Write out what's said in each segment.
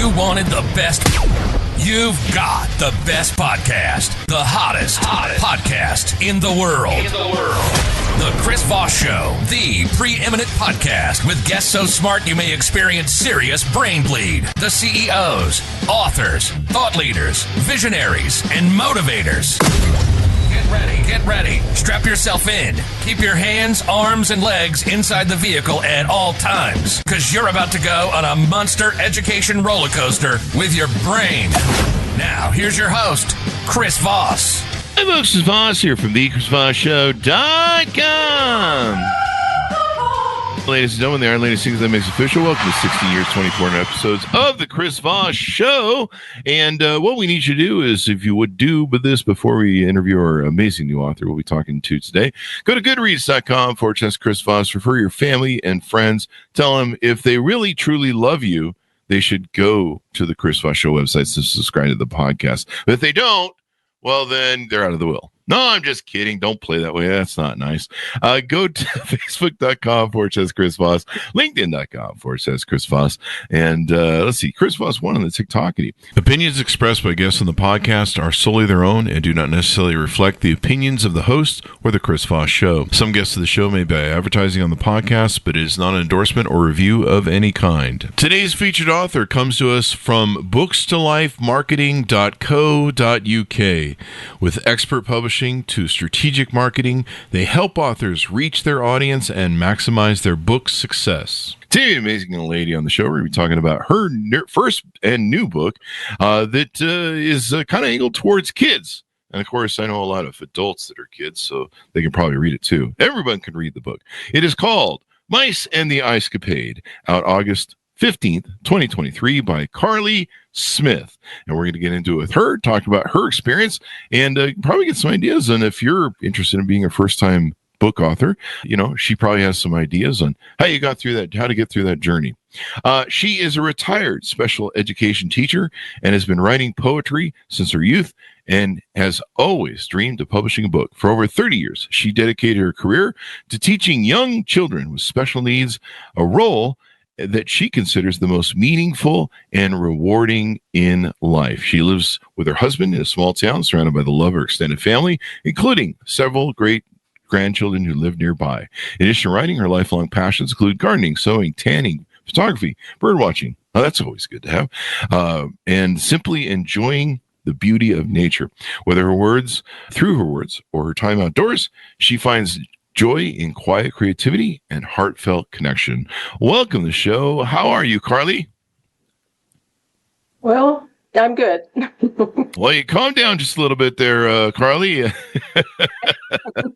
you wanted the best, you've got the best podcast. The hottest podcast in the world. The Chris Voss Show, the preeminent podcast with guests so smart you may experience serious brain bleed. The CEOs, authors, thought leaders, visionaries, and motivators. Get ready. Strap yourself in. Keep your hands, arms, and legs inside the vehicle at all times, because you're about to go on a monster education roller coaster with your brain. Now, here's your host, Chris Voss. Hi, folks. This is Voss here from theChrisVossShow.com. Ladies and gentlemen, the Iron Lady Sings That Makes Official. Welcome to 16 years, 24 episodes of the Chris Voss Show. And what we need you to do is, if you would do this before we interview our amazing new author we'll be talking to today, go to goodreads.com/Chris Voss. Refer your family and friends. Tell them if they really, truly love you, they should go to the Chris Voss Show website to subscribe to the podcast. But if they don't, well, then they're out of the will. No, I'm just kidding. Don't play that way. That's not nice. Go to facebook.com/Chris Voss, linkedin.com/Chris Voss, and let's see, Chris Voss 1 on the TikTokity. Opinions expressed by guests on the podcast are solely their own and do not necessarily reflect the opinions of the host or the Chris Voss Show. Some guests of the show may be advertising on the podcast, but it is not an endorsement or review of any kind. Today's featured author comes to us from bookstolifemarketing.co.uk. With expert publishing to strategic marketing, they help authors reach their audience and maximize their book success. Today, an amazing lady on the show. We're going to be talking about her first and new book that is kind of angled towards kids. And of course, I know a lot of adults that are kids, so they can probably read it too. Everyone can read the book. It is called Mice and the Ice Capade, out August 15th, 2023 by Carley Smith. And we're going to get into it with her, talk about her experience, and probably get some ideas. And if you're interested in being a first-time book author, she probably has some ideas on how you got through that, how to get through that journey. She is a retired special education teacher and has been writing poetry since her youth and has always dreamed of publishing a book. For over 30 years, she dedicated her career to teaching young children with special needs, a role that she considers the most meaningful and rewarding in life. She lives with her husband in a small town surrounded by the love of her extended family, including several great grandchildren who live nearby. In addition to writing, her lifelong passions include gardening, sewing, tanning, photography, bird watching. Oh, that's always good to have. And simply enjoying the beauty of nature. Through her words, or her time outdoors, she finds joy in quiet creativity and heartfelt connection. Welcome to the show. How are you, Carley? Well, I'm good. Well, you calm down just a little bit there, Carley.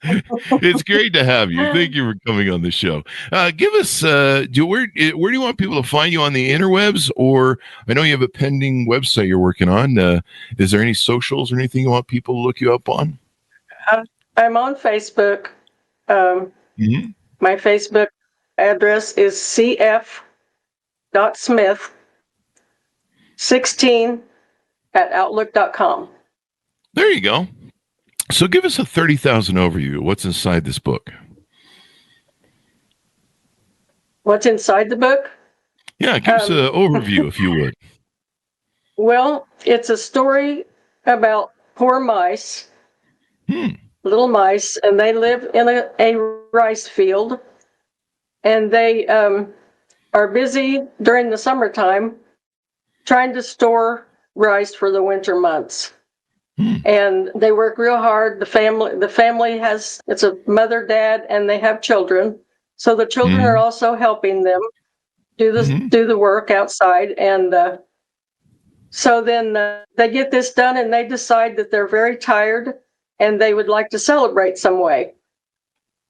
It's great to have you. Thank you for coming on the show. Give us, where do you want people to find you on the interwebs? Or I know you have a pending website you're working on. Is there any socials or anything you want people to look you up on? I'm on Facebook. My Facebook address is cf.smith16@outlook.com. There you go. So give us a 30,000 overview. What's inside this book? What's inside the book? Yeah, give us an overview, if you would. Well, it's a story about poor mice. Little mice, and they live in a rice field, and they are busy during the summertime trying to store rice for the winter months. And they work real hard. The family it's a mother, dad, and they have children. So the children are also helping them do the work outside. And so then they get this done, and they decide that they're very tired and they would like to celebrate some way.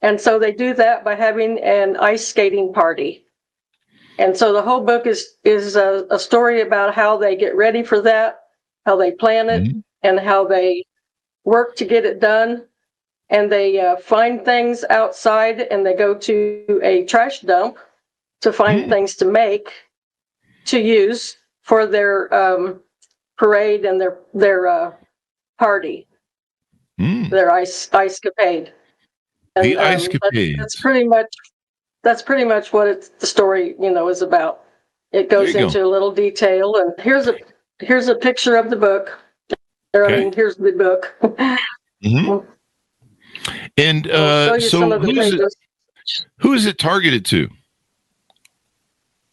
And so they do that by having an ice skating party. And so the whole book is a story about how they get ready for that, how they plan it, and how they work to get it done. And they find things outside, and they go to a trash dump to find things to make, to use for their parade and their party, their ice capade. And, the ice capade. That's pretty much what the story, is about. It goes into a little detail, and here's a picture of the book. Here's the book. Mm-hmm. And so who is it targeted to?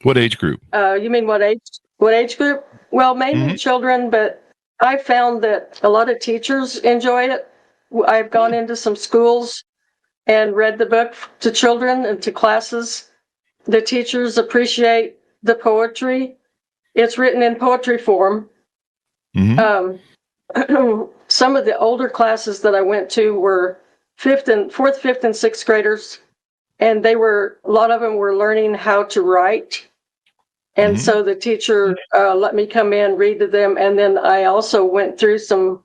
What age group? You mean what age group? Well, mainly children, but I found that a lot of teachers enjoy it. I've gone into some schools and read the book to children and to classes. The teachers appreciate the poetry. It's written in poetry form. Some of the older classes that I went to were fourth, fifth, and sixth graders, and a lot of them were learning how to write. And so the teacher let me come in, read to them, and then I also went through some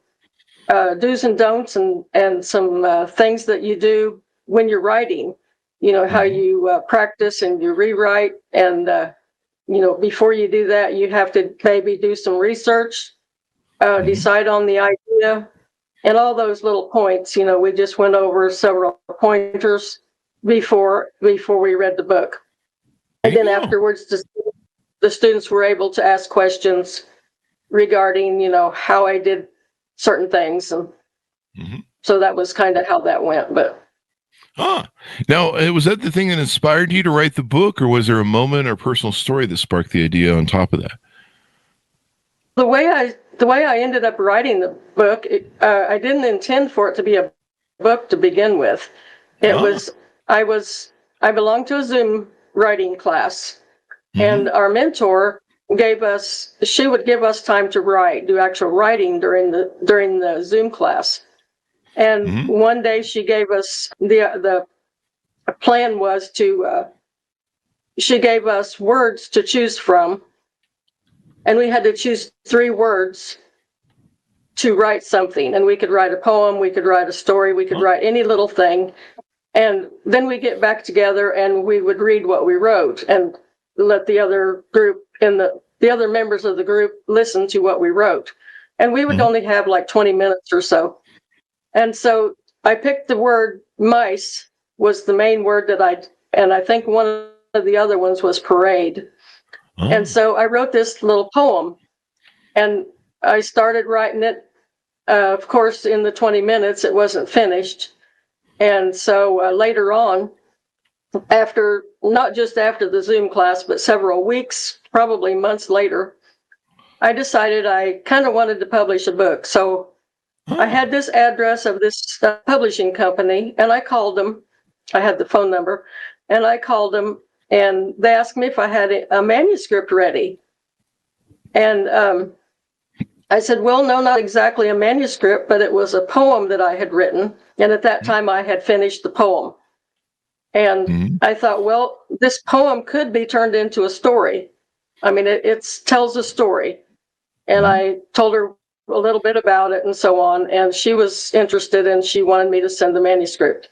do's and don'ts and some things that you do when you're writing. You know, how you practice and you rewrite, and before you do that, you have to maybe do some research, decide on the idea, and all those little points. You know, we just went over several pointers before we read the book, and then afterwards, the students were able to ask questions regarding, how I did certain things, and so that was kind of how that went. But now, was that the thing that inspired you to write the book, or was there a moment or personal story that sparked the idea on top of that? The way I ended up writing the book, I didn't intend for it to be a book to begin with. I belonged to a Zoom writing class, and our mentor she would give us time to do actual writing during the Zoom class. And one day she gave us the plan was she gave us words to choose from, and we had to choose 3 words to write something. And we could write a poem, we could write a story, we could write any little thing. And then we get back together and we would read what we wrote and let the other group and the other members of the group listen to what we wrote. And we would only have like 20 minutes or so. And so I picked the word mice was the main word and I think one of the other ones was parade. And so I wrote this little poem, and I started writing it. Of course, in the 20 minutes, it wasn't finished. And so later on, not just after the Zoom class, but several weeks, probably months later, I decided I kind of wanted to publish a book. So I had this address of this publishing company, and I called them. I had the phone number, and I called them, and they asked me if I had a manuscript ready. And I said, well, no, not exactly a manuscript, but it was a poem that I had written. And at that time, I had finished the poem. And I thought, well, this poem could be turned into a story. I mean, it tells a story. And I told her a little bit about it and so on. And she was interested, and she wanted me to send the manuscript.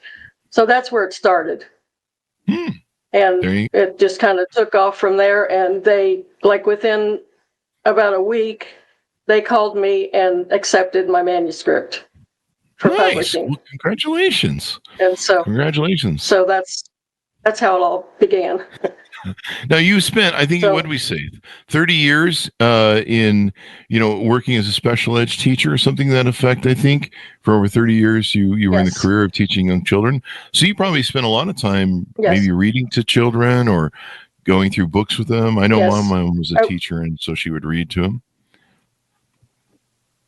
So that's where it started. And it just kind of took off from there. And they, within about a week, they called me and accepted my manuscript for publishing. Well, congratulations. And so congratulations. So that's how it all began. Now you spent, I think, what did we say, 30 years in, working as a special ed teacher or something to that effect. I think for over 30 years you were in the career of teaching young children. So you probably spent a lot of time maybe reading to children or going through books with them. I know my mom was a teacher, and so she would read to them.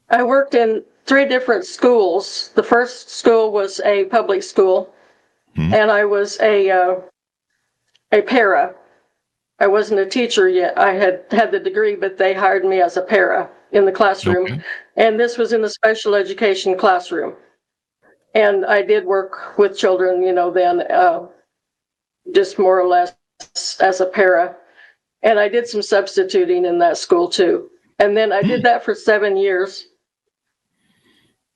I worked in 3 different schools. The first school was a public school, and I was a para. I wasn't a teacher yet. I had the degree, but they hired me as a para in the classroom. Okay. And this was in the special education classroom. And I did work with children, then just more or less as a para. And I did some substituting in that school too. And then I did that for 7 years.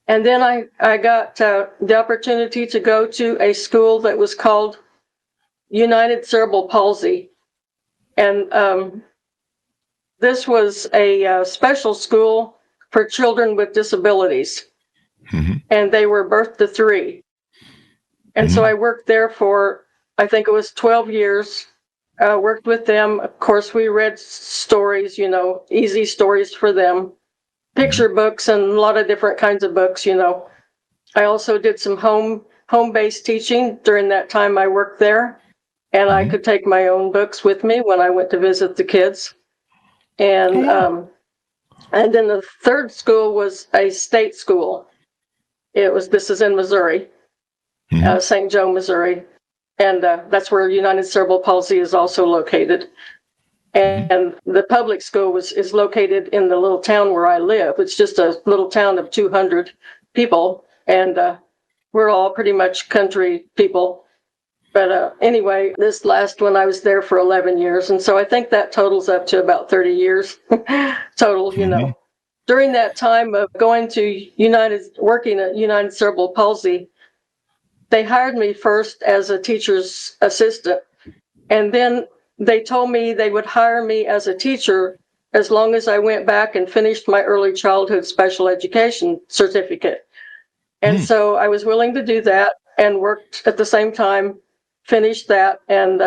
And then I got the opportunity to go to a school that was called United Cerebral Palsy. And this was a special school for children with disabilities. And they were birth to 3. And so I worked there for, I think it was 12 years. worked with them. Of course, we read stories, easy stories for them, picture books, and a lot of different kinds of books. I also did some home-based teaching during that time I worked there, and I could take my own books with me when I went to visit the kids. And then the third school was a state school. This is in Missouri, St. Joe, Missouri. And that's where United Cerebral Palsy is also located. And the public school is located in the little town where I live. It's just a little town of 200 people, and we're all pretty much country people. But anyway, this last one, I was there for 11 years, and so I think that totals up to about 30 years total, During that time of going to working at United Cerebral Palsy, they hired me first as a teacher's assistant, and then they told me they would hire me as a teacher as long as I went back and finished my early childhood special education certificate. And so I was willing to do that and worked at the same time, finished that. And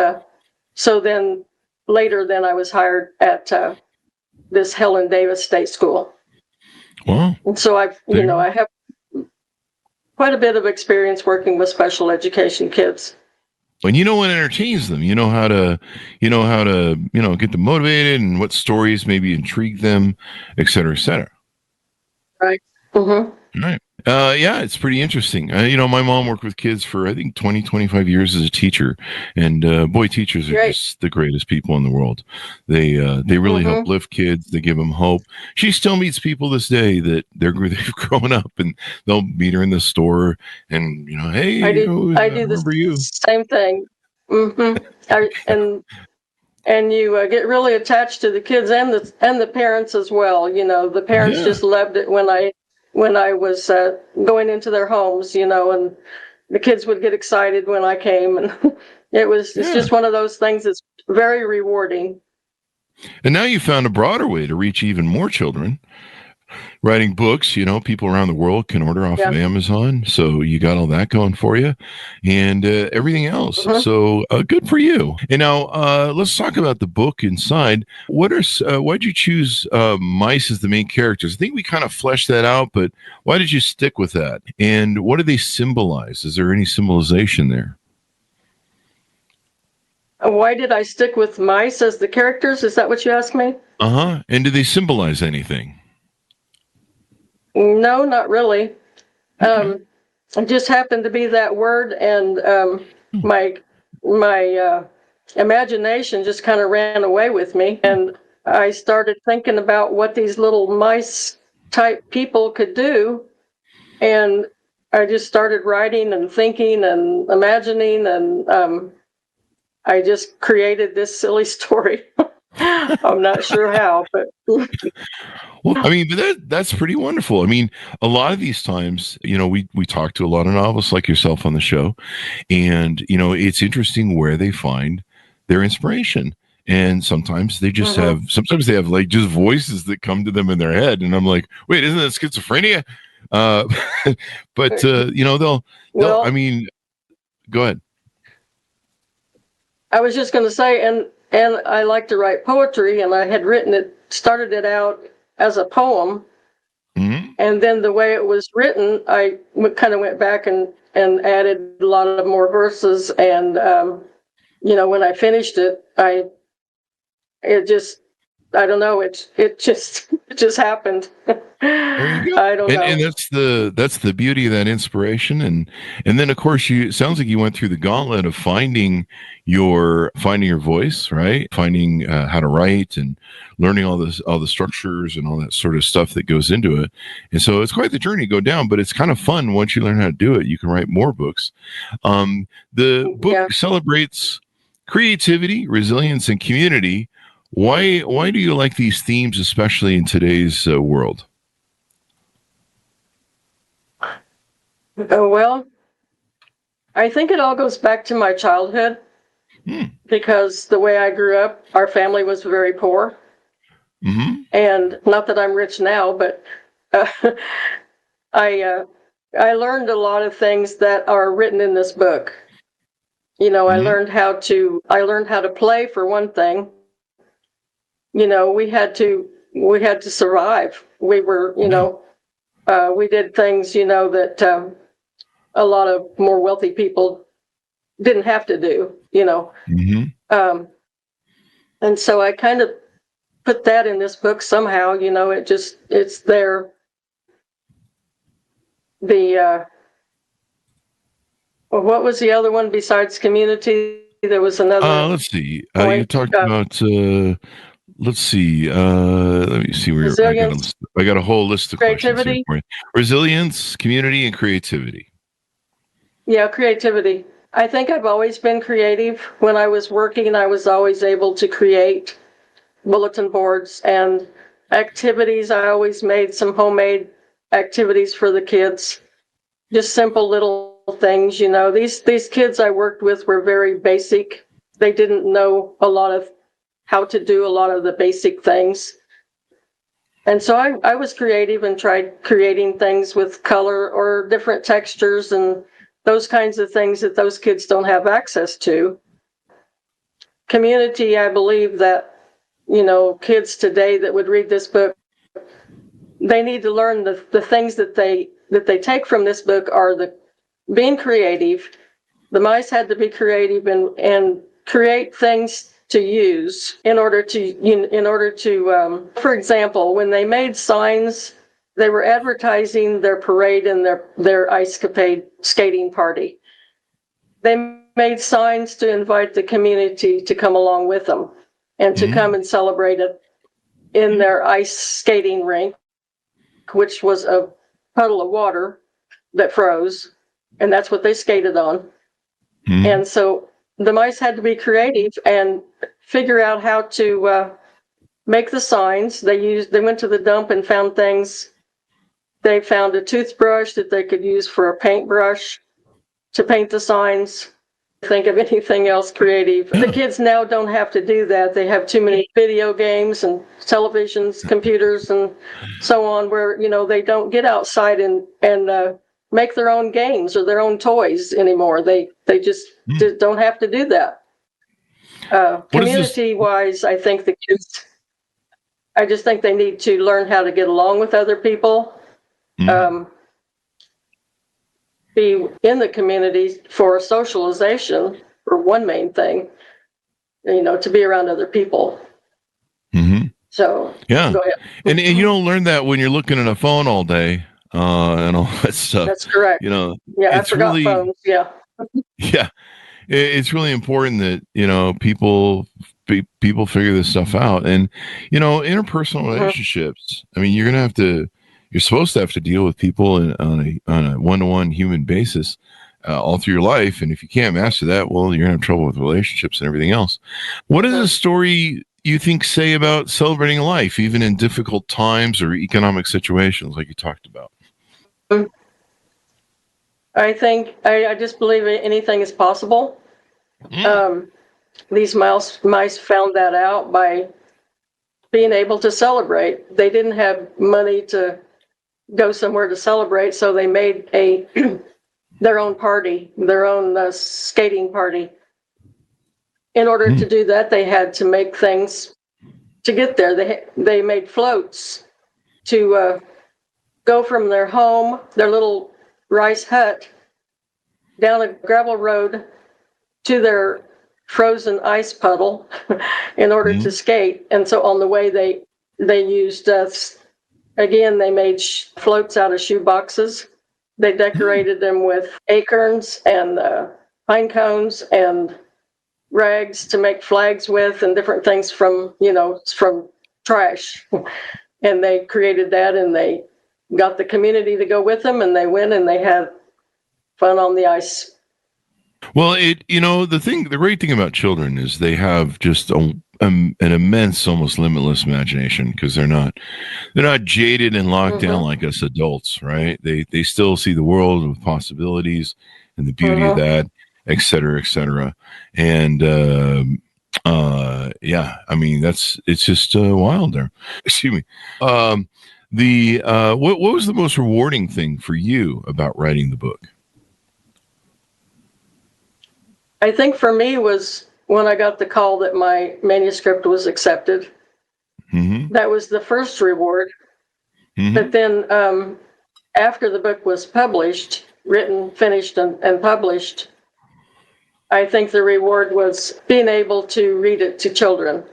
so then later, I was hired at this Helen Davis State School. Wow. And so I have quite a bit of experience working with special education kids. And you know what entertains them. You know how to get them motivated and what stories maybe intrigue them, et cetera, et cetera. Right. Mm-hmm. Right. Yeah, it's pretty interesting. My mom worked with kids for, I think, 20, 25 years as a teacher. And boy, teachers are just the greatest people in the world. They really help lift kids. They give them hope. She still meets people this day that they've grown up, and they'll meet her in the store and, hey, I do the same thing. And you get really attached to the kids and the parents as well. The parents just loved it when I was going into their homes, and the kids would get excited when I came, and it's just one of those things that's very rewarding. And now you found a broader way to reach even more children. Writing books, people around the world can order off of Amazon. So you got all that going for you and everything else. So good for you. And now let's talk about the book inside. Why'd you choose mice as the main characters? I think we kind of fleshed that out, but why did you stick with that? And what do they symbolize? Is there any symbolization there? Why did I stick with mice as the characters? Is that what you asked me? And do they symbolize anything? No, not really. It just happened to be that word, and my imagination just kind of ran away with me, and I started thinking about what these little mice type people could do, and I just started writing and thinking and imagining, and I just created this silly story. I'm not sure how, but well, I mean, but that's pretty wonderful. I mean, a lot of these times, we talk to a lot of novelists like yourself on the show, and it's interesting where they find their inspiration. And sometimes they just sometimes they have like just voices that come to them in their head, and I'm like, wait, isn't that schizophrenia? But they'll. I mean, go ahead. I was just going to say, and I like to write poetry, and I had started it out as a poem. And then the way it was written, I kind of went back and added a lot of more verses. And, when I finished it, I don't know, it just happened. There you go. I don't know. And that's the beauty of that inspiration. And then of course it sounds like you went through the gauntlet of finding your voice, right? Finding how to write and learning all the structures and all that sort of stuff that goes into it. And so it's quite the journey to go down, but it's kind of fun once you learn how to do it. You can write more books. The book celebrates creativity, resilience, and community. Why do you like these themes, especially in today's world? Well, I think it all goes back to my childhood, because the way I grew up, our family was very poor. And not that I'm rich now, but I learned a lot of things that are written in this book. I learned how to play, for one thing. We had to survive. We were, we did things, that a lot of more wealthy people didn't have to do, and so I kind of put that in this book somehow. It's there. What was the other one besides community? There was another. Let's see. Point. You talked about. Let's see. Let me see where Resilience, I got a whole list of questions here creativity. for you. Resilience, community, and creativity. Yeah, creativity. I think I've always been creative. When I was working, I was always able to create bulletin boards and activities. I always made some homemade activities for the kids. Just simple little things, These kids I worked with were very basic. They didn't know a lot of how to do a lot of the basic things. And so I was creative and tried creating things with color or different textures and those kinds of things that those kids don't have access to. Community, I believe that, kids today that would read this book, they need to learn the things that they take from this book are being creative. The mice had to be creative and create things to use in order to for example, when they made signs, they were advertising their parade and their ice capade skating party. They made signs to invite the community to come along with them and to come and celebrate it in their ice skating rink, which was a puddle of water that froze, and that's what they skated on. And so the mice had to be creative and figure out how to make the signs. They went to the dump and found things. They found a toothbrush that they could use for a paintbrush to paint the signs. Think of anything else creative. The kids now don't have to do that. They have too many video games and televisions, computers, and so on, where they don't get outside and make their own games or their own toys anymore. They just don't have to do that. Community-wise, I think the kids, I just think they need to learn how to get along with other people, be in the community for socialization, for one main thing, to be around other people. So, yeah. Go ahead. And you don't learn that when you're looking at a phone all day and all that stuff. That's correct. Yeah, I forgot phones. Yeah. Yeah. It's really important that, people figure this stuff out. And, interpersonal relationships, I mean, you're supposed to have to deal with people on a one-to-one human basis all through your life. And if you can't master that, well, you're going to have trouble with relationships and everything else. What does a story you think say about celebrating life, even in difficult times or economic situations like you talked about? I think I just believe anything is possible. These mice found that out by being able to celebrate. They didn't have money to go somewhere to celebrate, so they made their own party, their own skating party. In order to do that, they had to make things to get there. They made floats to go from their home, their little rice hut, down a gravel road to their frozen ice puddle in order to skate. And so on the way, they used, again, they made floats out of shoe boxes. They decorated them with acorns and pine cones and rags to make flags with, and different things from trash. And they created that, and they got the community to go with them, and they went and they had fun on the ice. Well, the great thing about children is they have just an immense, almost limitless imagination, because they're not jaded and locked down like us adults, right? They still see the world with possibilities and the beauty of that, et cetera, et cetera. And I mean, it's just wild there. Excuse me. What was the most rewarding thing for you about writing the book? I think for me was when I got the call that my manuscript was accepted. Mm-hmm. That was the first reward. Mm-hmm. But then after the book was published, written, finished, and published, I think the reward was being able to read it to children,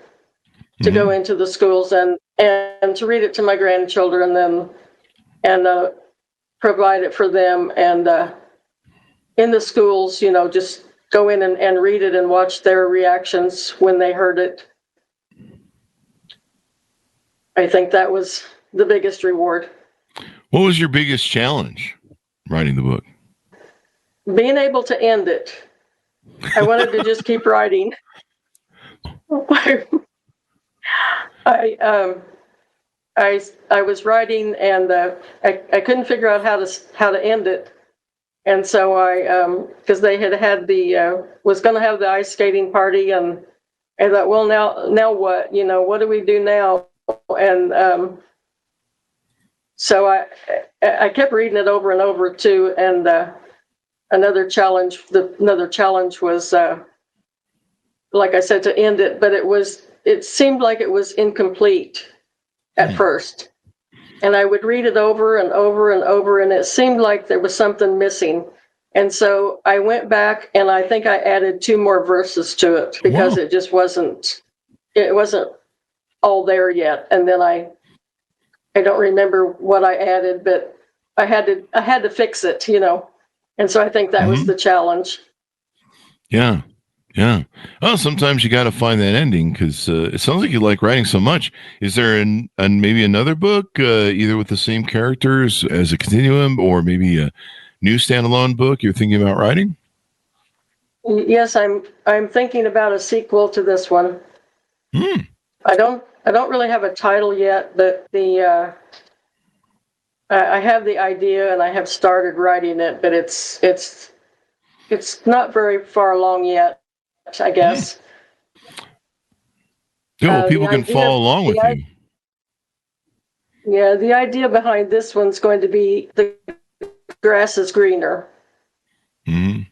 to go into the schools and to read it to my grandchildren and provide it for them. And in the schools, just go in and read it and watch their reactions when they heard it. I think that was the biggest reward. What was your biggest challenge writing the book? Being able to end it. I wanted to just keep writing. I was writing and I couldn't figure out how to end it, and so because they had was going to have the ice skating party, and I thought, well, now what? What do we do now? And so I kept reading it over and over too, and another challenge was, like I said, to end it, but it seemed like it was incomplete at first. And I would read it over and over and over, and it seemed like there was something missing. And so I went back and I think I added 2 more verses to it because it just wasn't all there yet. And then I don't remember what I added, but I had to fix it, And so I think that was the challenge. Yeah. Yeah. Well, sometimes you got to find that ending because it sounds like you like writing so much. Is there maybe another book, either with the same characters as a continuum, or maybe a new standalone book you're thinking about writing? Yes, I'm thinking about a sequel to this one. I don't really have a title yet, but I have the idea and I have started writing it, but it's not very far along yet, I guess. Good. Well, people can follow along with you. Yeah, the idea behind this one's going to be the grass is greener. Mm-hmm.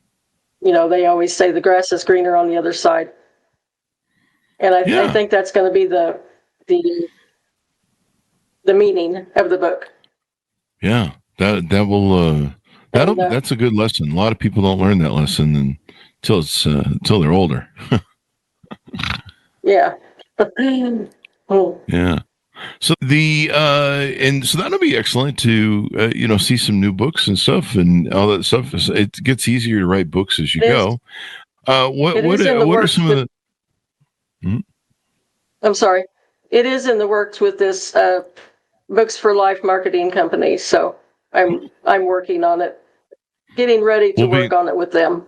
They always say the grass is greener on the other side. And I think that's going to be the meaning of the book. Yeah, that's a good lesson. A lot of people don't learn that lesson until they're older. Yeah. Yeah. So so that'll be excellent to see some new books and stuff and all that stuff. It gets easier to write books as you go. What are some of the? Hmm? I'm sorry. It is in the works with this Books for Life marketing company, so I'm working on it, getting ready to work on it with them.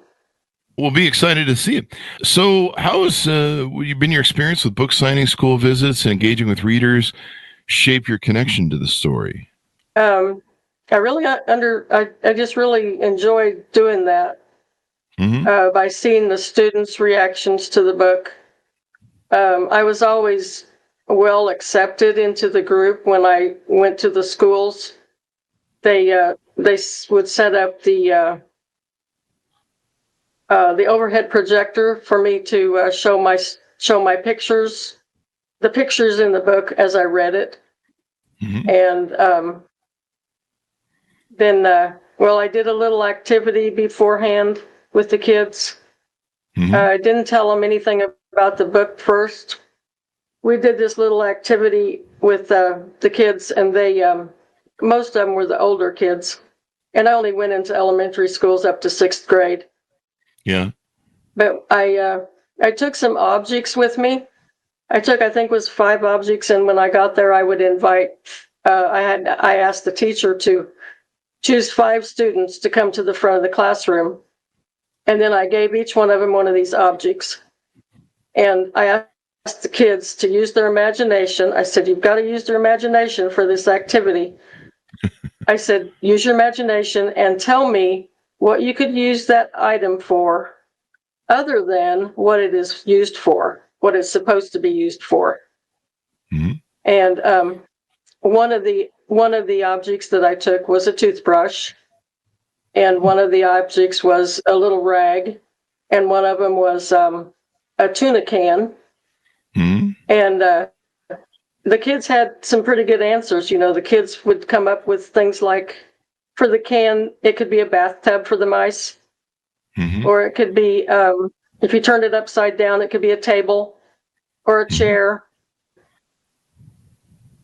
We'll be excited to see it. So how has been your experience with book signing, school visits, and engaging with readers shape your connection to the story? I just really enjoyed doing that. By seeing the students' reactions to the book. I was always well accepted into the group when I went to the schools. They would set up the overhead projector for me to show my pictures, the pictures in the book as I read it. And then I did a little activity beforehand with the kids. I didn't tell them anything about the book first. We did this little activity with the kids, and they most of them were the older kids, and I only went into elementary schools up to 6th grade. Yeah. But I took some objects with me. I think it was 5 objects, and when I got there, I would invite. I asked the teacher to choose 5 students to come to the front of the classroom, and then I gave each one of them one of these objects, and I asked the kids to use their imagination. I said, "You've got to use their imagination for this activity." I said, "Use your imagination and tell me what you could use that item for other than what it is used for, what it's supposed to be used for." And one of the objects that I took was a toothbrush, and one of the objects was a little rag, and one of them was a tuna can. Mm-hmm. And the kids had some pretty good answers. The kids would come up with things like, for the can, it could be a bathtub for the mice, Mm-hmm. or it could be, if you turned it upside down, it could be a table or a chair.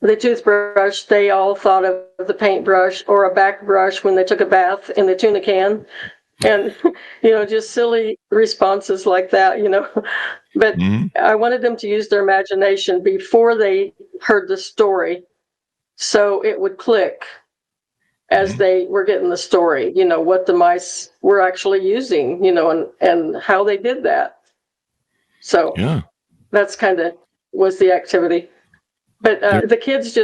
The toothbrush, they all thought of the paintbrush or a back brush when they took a bath in the tuna can. And, just silly responses like that, But I wanted them to use their imagination before they heard the story, so it would click as they were getting the story, what the mice were actually using, and how they did that. So that's kind of was the activity. But the kids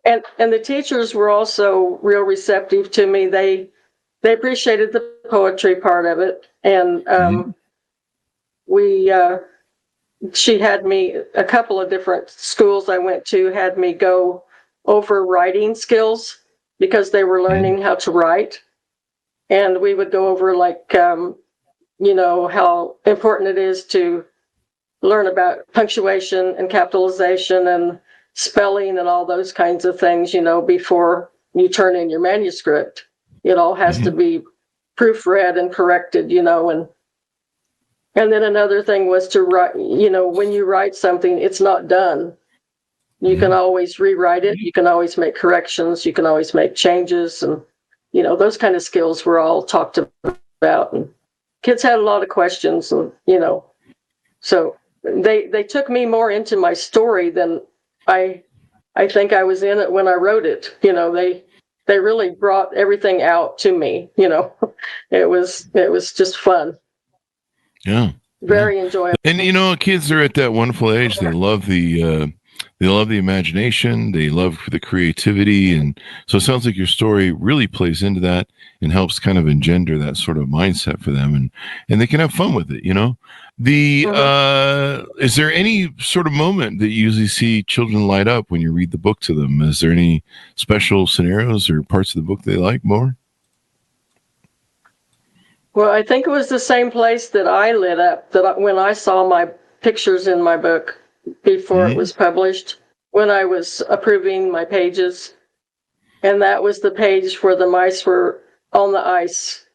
and the teachers were also real receptive to me. They appreciated the poetry part of it. And she had me, a couple of different schools I went to had me go over writing skills because they were learning how to write. And we would go over how important it is to learn about punctuation and capitalization and spelling and all those kinds of things, before you turn in your manuscript. It all has to be proofread and corrected, and then another thing was to write, when you write something, it's not done. You can always rewrite it. You can always make corrections. You can always make changes. And, those kind of skills were all talked about. And kids had a lot of questions, and, so they took me more into my story than I think I was in it when I wrote it. They really brought everything out to me. It was just fun. Yeah. Very enjoyable. And kids are at that wonderful age. They love the imagination. They love the creativity, and so it sounds like your story really plays into that and helps kind of engender that sort of mindset for them, and they can have fun with it. Is there any sort of moment that you usually see children light up when you read the book to them? Is there any special scenarios or parts of the book they like more? Well, I think it was the same place that I lit up when I saw my pictures in my book before it was published, when I was approving my pages. And that was the page where the mice were on the ice,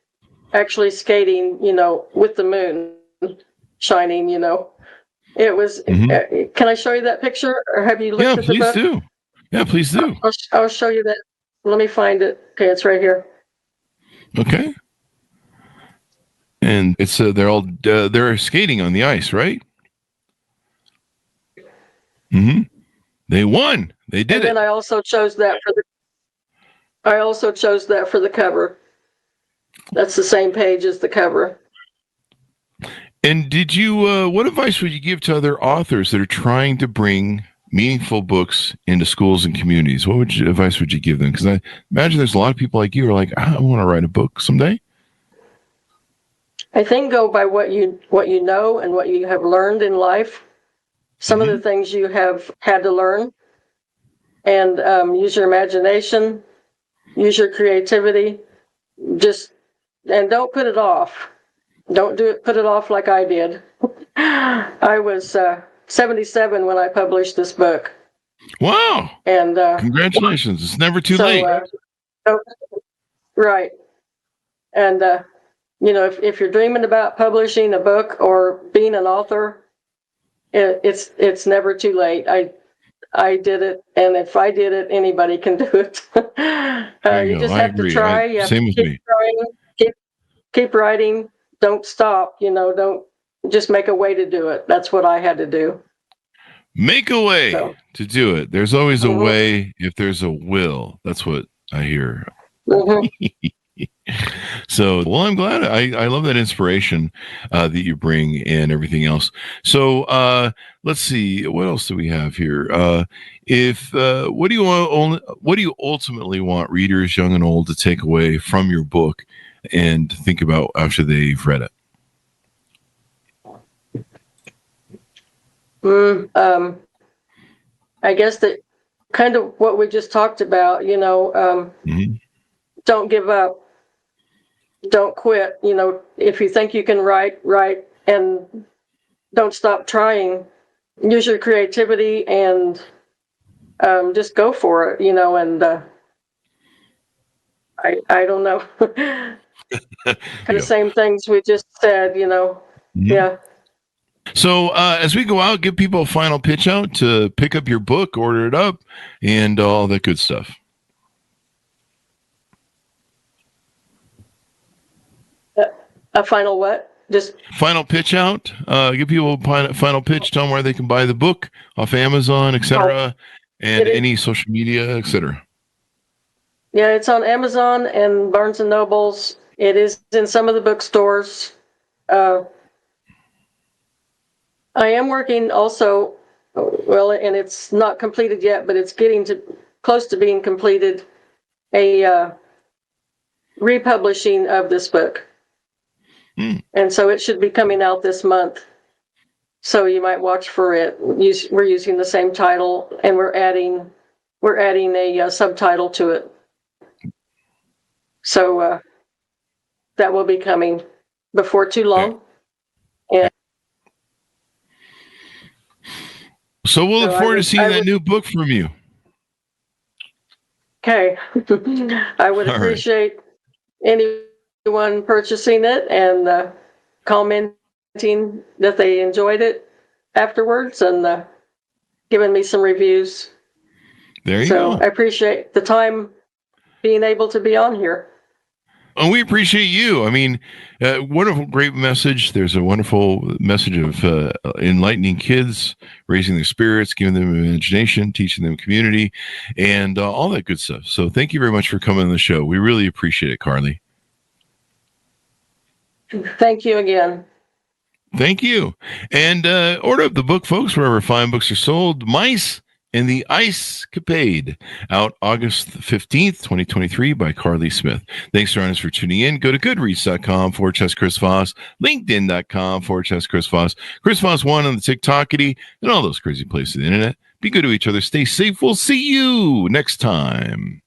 actually skating, with the moon shining, It was, can I show you that picture, or have you looked at the book? Yeah, please do. I'll show you that. Let me find it. Okay, it's right here. Okay. And it's they're skating on the ice, right? They won. They did it. And then I also chose that for the cover. That's the same page as the cover. And did you? What advice would you give to other authors that are trying to bring meaningful books into schools and communities? What advice would you give them? Because I imagine there's a lot of people like you who are like, I want to write a book someday. I think go by what you know and what you have learned in life. Some of the things you have had to learn, and use your imagination, use your creativity. And don't put it off. Don't put it off like I did. I was 77 when I published this book. Wow! And congratulations! It's never too late. Right. And if you're dreaming about publishing a book or being an author, it's never too late. I did it, and if I did it, anybody can do it. You just have to try. You have to keep trying, keep writing. Don't stop. Don't just make a way to do it. That's what I had to do. Make a way to do it. There's always a way if there's a will. That's what I hear. So, well, I'm glad. I love that inspiration that you bring and everything else. So, let's see. What else do we have here? What do you ultimately want readers, young and old, to take away from your book and think about after they've read it? I guess that kind of what we just talked about. Don't give up. don't quit. You know, if you think you can write, and don't stop trying. Use your creativity and just go for it, you know, and I don't know. The same things we just said, you know. Mm-hmm. Yeah. So as we go out, give people a final pitch out to pick up your book, order it up, and all that good stuff. A final what? Just final pitch out. Give people a final pitch. Tell them where they can buy the book off Amazon, etc., and any social media, etc. Yeah, it's on Amazon and Barnes and Nobles. It is in some of the bookstores. I am working also, well, and it's not completed yet, but it's getting close to being completed, a republishing of this book. And so it should be coming out this month. So you might watch for it. We're using the same title, and we're adding a subtitle to it. So that will be coming before too long. Okay. So we'll look forward to seeing that new book from you. Okay. I would appreciate anyone purchasing it and commenting that they enjoyed it afterwards and giving me some reviews. There you go. I appreciate the time being able to be on here. And we appreciate you. I mean, wonderful, great message. There's a wonderful message of enlightening kids, raising their spirits, giving them imagination, teaching them community, and all that good stuff. So thank you very much for coming on the show. We really appreciate it, Carley. Thank you again. Thank you. And order up the book, folks, wherever fine books are sold. Mice and the Ice Capade, out August 15th, 2023 by Carley Smith. Thanks to us for tuning in. Go to goodreads.com/Chris Voss, linkedin.com/Chris Voss, Chris Voss 1 on the TikTokity, and all those crazy places on the internet. Be good to each other. Stay safe. We'll see you next time.